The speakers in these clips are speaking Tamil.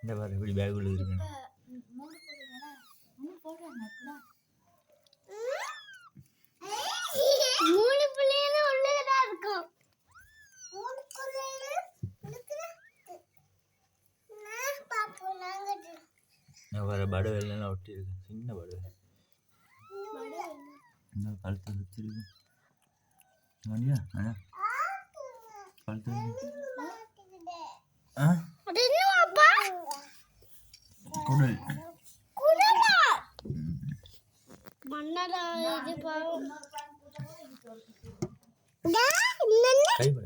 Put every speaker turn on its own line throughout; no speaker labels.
இந்த பாரு இப்படி பேக் உள்ள இருக்கு.
மூணு புள்ளைகளும் உள்ளதான் இருக்கும்.
வேற படவை எல்லாம் ஒட்டி இருக்கு. சின்ன படவை இந்த கழுத்தை சுற்றி இருக்கு. மணியா கழுத்து குடல் கைப்பட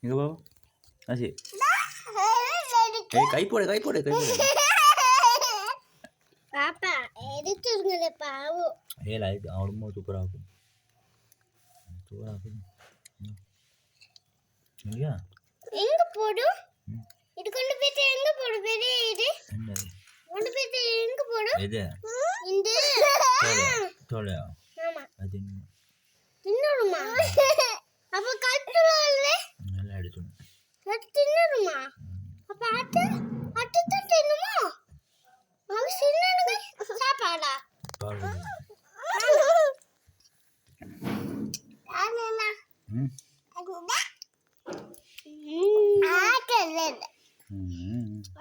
இங்க போ ஆசி கை போடு கை போடு கை போடு
பாப்பா எடுத்துருங்களே பாவம்.
லைட் ரொம்ப சூப்பராக இருக்கும். சூப்பராக இருக்கும். இல்லையா
எங்க போடும் இது கொண்டு போயிட்டு எங்க போடு பெரிய இது கொண்டு போயிட்டு எங்க போடும்
இது
இந்த
தோலையா
ஆமா
அது
தின்னணுமா அப்ப கட்டுறல
நல்லா எடுக்கணும்
கட்டு தின்னணுமா அப்ப அட்ட அட்ட தான் தின்னுமா அவ சின்னனுங்க சாப்பாடா
பாரு
ஆனா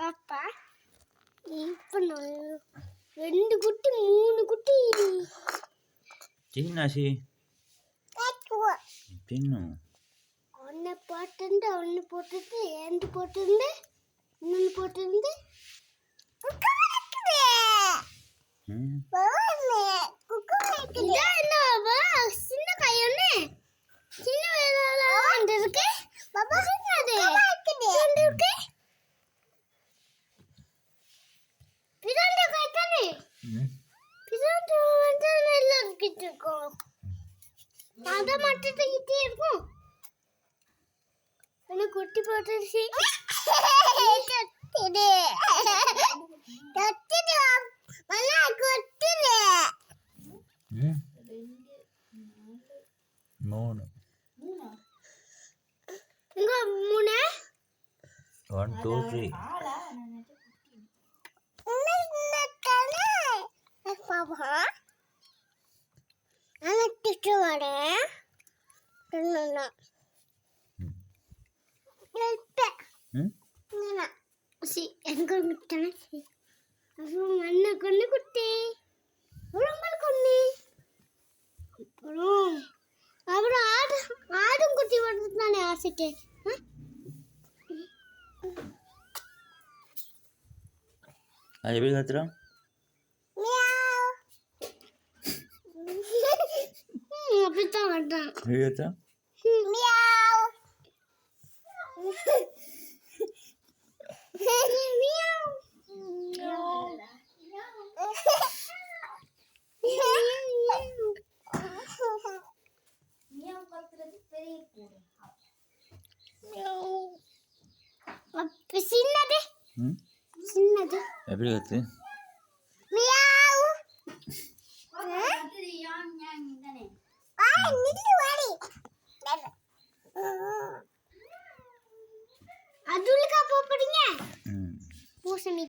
அப்பா இப்ப ரெண்டு குட்டி மூணு குட்டி
சின்னாசி தின்னும்
ஒன்னு போட்டுட்டு ஏந்து போட்டிருந்து இன்னொன்று போட்டிருந்து சின்ன கையொன்னு சின்ன வேலை இருக்கு பாபா சின்னது இருக்கு பிராண்ட கை தானே பிராண்ட வந்து நல்லா இருக்கிட்டு இருக்கும் அத மட்டும் தூக்கிட்டே இருக்கும் என்ன குட்டி போட்டுருச்சு தொட்டுது தொட்டுது மண்ணா கொட்டுது
மூணு
இங்க மூணு
1 2 3
பாபா நான் திட்டு வரேன் எனக்கு மிட்டான மண்ணை கொண்டு குட்டி கொண்டு அப்புறம் ஆடும் குட்டி வருது தானே ஆசைக்கு
அது எப்படி கத்துறோம்
அப்படித்தான் கட்டான்
எப்படி கத்துறோம்
சின்னது சின்னது
எப்படி கத்து
அதுலக்கா போறீங்க பூசணி